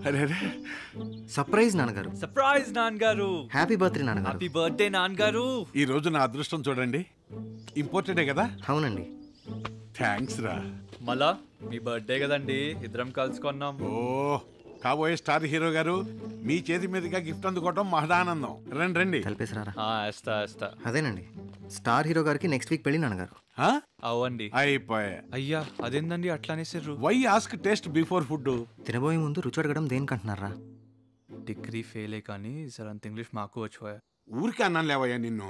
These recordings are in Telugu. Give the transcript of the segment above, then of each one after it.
అరే అరే, సర్ప్రైజ్ నాన్నగారు. సర్ప్రైజ్ నాన్నగారు. హ్యాపీ బర్త్డే నాన్నగారు. హ్యాపీ బర్త్డే నాన్నగారు. ఈ రోజు నా అదృష్టం చూడండి. ఇంపార్టెంటే కదా? అవునండి. థ్యాంక్స్ రా. మళ్ళా మీ బర్త్డే కదండి, ఇద్దరం కలుసుకున్నాం. ఓ కాబోయే స్టార్ హీరో గారు, మీ చేతి మీదుగా గిఫ్ట్ అందుకోవటం మహదానందం. రండి రండి. కలిపేసరారా? వేస్తా. అదేనండి, స్టార్ హీరో గారికి నెక్స్ట్ వీక్ పెళ్ళి నాన్నగారు. అవ్వండి. అయిపోయా. అయ్యా అదేందండి అట్లా అనేసారు? Why ask taste before food? తినబోయే ముందు రుచి అడగడం దేనికంటున్నారా? డిగ్రీ ఫెయిలే కానీ సార్ అంత ఇంగ్లీష్ మాకు వచ్చిపోయా. ఊరికే అన్నాను లేవయ్యా నిన్ను.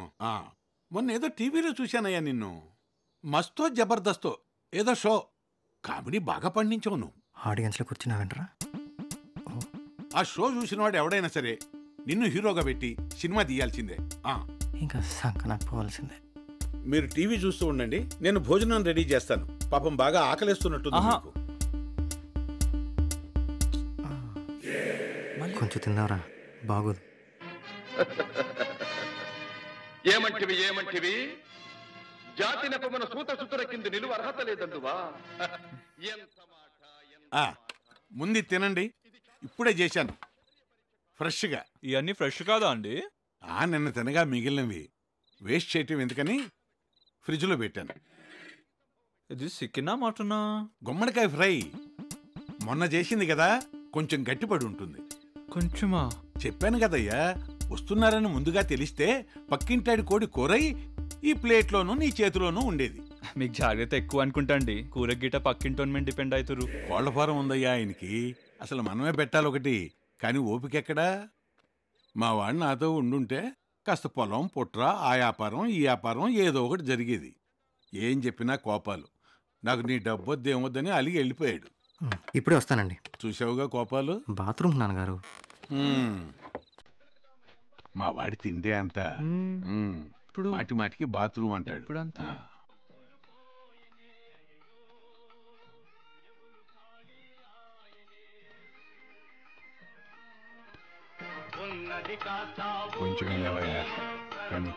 మొన్న ఏదో టీవీలో చూశానయ్యా నిన్ను. మస్తో జబర్దస్తో ఏదో షో, కామెడీ బాగా పండించావు నువ్వు. ఆడియన్స్లో కూర్చున్నావంటరా? ఆ షో చూసిన వాడు ఎవడైనా సరే నిన్ను హీరోగా పెట్టి సినిమా తీయాల్సిందే. ఇంకా సంక నాకు పోవాల్సిందే. మీరు టీవీ చూస్తూ ఉండండి, నేను భోజనం రెడీ చేస్తాను. పాపం బాగా ఆకలిస్తున్నట్టుంది మీకు. కొంచెం తిందావరా, బాగోదు. ఏమంటివి జాతి నెపమన సూత సుతుర కింద నిలువ అర్హత లేదందువా? ముందు తినండి, ఇప్పుడే చేశాను ఫ్రెష్గా. ఇవన్నీ ఫ్రెష్ కాదా అండి? నిన్న తినగా మిగిలినవి వేస్ట్ చేయటం ఎందుకని ఫ్రిడ్జ్లో పెట్టాను. ఇది చికెనా మటనా? గుమ్మడికాయ ఫ్రై మొన్న చేసింది కదా, కొంచెం గట్టిపడి ఉంటుంది. కొంచెమా? చెప్పాను కదయ్యా, వస్తున్నారని ముందుగా తెలిస్తే పక్కింటాడి కోడి కూరై ఈ ప్లేట్లోనూ నీ చేతిలోనూ ఉండేది. మీకు జాగ్రత్త ఎక్కువ అనుకుంటా అండి, కూర గిట్ట పక్కింటోన్ మీద డిపెండ్ అవుతారు. కోళ్ల ఫారం ఉందయ్యా ఆయనకి, అసలు మనమే పెట్టాలి ఒకటి. కానీ ఓపిక ఎక్కడా? మా వాడు నాతో ఉండుంటే కాస్త పొలం పుట్ర, ఆ వ్యాపారం ఈ వ్యాపారం ఏదో ఒకటి జరిగేది. ఏం చెప్పినా కోపాలు. నాకు నీ డబ్బొద్దు ఏమొద్దని అలిగి వెళ్ళిపోయాడు. ఇప్పుడే వస్తానండి. చూసావుగా కోపాలు. బాత్రూమ్ నాన్నగారు. మా వాడి తిండే అంత ఇప్పుడు మాటి మాటికి బాత్రూమ్ అంటాడు. ఇప్పుడంతా కొంచెం వెళ్ళవయ్యా కానీ.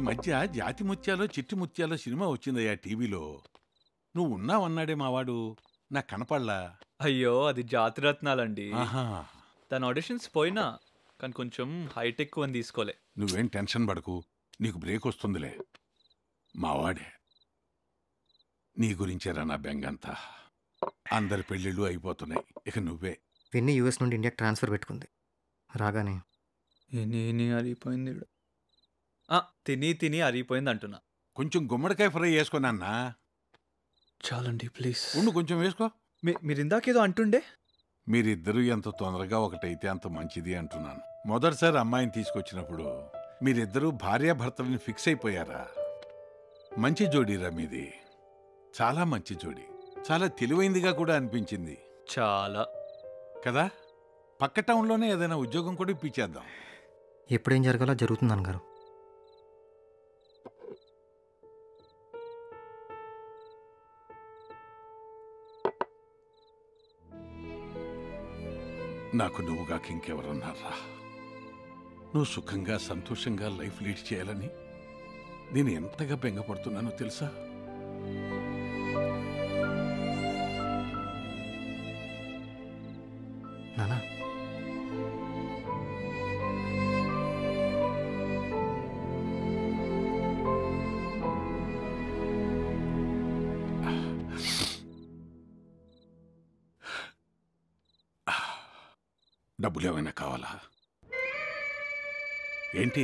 మధ్య జాతి ముత్యాలో చిట్టి ముత్యాలో సినిమా వచ్చిందయ్యా టీవీలో. నువ్వు ఉన్నావన్నాడే మావాడు, నాకు కనపడలా. అయ్యో అది జాతిరత్నాలండి. ఆహా, తన ఆడిషన్స్ పోయినా కానీ కొంచెం హైట్ ఎక్కువ అని తీసుకోలే. నువ్వేం టెన్షన్ పడకు, నీకు బ్రేక్ వస్తుందిలే. మావాడే, నీ గురించేరా నా బెంగంతా. అందరి పెళ్ళిళ్ళు అయిపోతున్నాయి, ఇక నువ్వే. విన్నీ యూఎస్ నుండి ఇండియాకి ట్రాన్స్ఫర్ పెట్టుకుంది. రాగానే అరిగిపోయింది. తిని అరిగిపోయింది అంటున్నా. కొంచెం గుమ్మడికాయ ఫ్రై వేసుకున్నా. చాలండి ప్లీజ్. ఉండు, కొంచెం వేసుకో. మీరు ఇందాకేదో అంటుండే. మీరిద్దరూ ఎంత తొందరగా ఒకటైతే అంత మంచిది అంటున్నాను. మొదటిసారి అమ్మాయిని తీసుకొచ్చినప్పుడు మీరిద్దరూ భార్యాభర్తలని ఫిక్స్ అయిపోయారా? మంచి జోడీరా మీది, చాలా మంచి జోడీ. చాలా తెలివైందిగా కూడా అనిపించింది. చాలా కదా. పక్క టౌన్లోనే ఏదైనా ఉద్యోగం కూడా ఇప్పించేద్దాం. ఎప్పుడేం జరగాలో జరుగుతుంది అన్నగారు. నాకు నువ్వుగాక ఇంకెవరన్నారా? నువ్వు సుఖంగా సంతోషంగా లైఫ్ లీడ్ చేయాలని నేను ఎంతగా బెంగపడుతున్నానో తెలుసా? డబ్బులు ఏమైనా కావాలా ఏంటి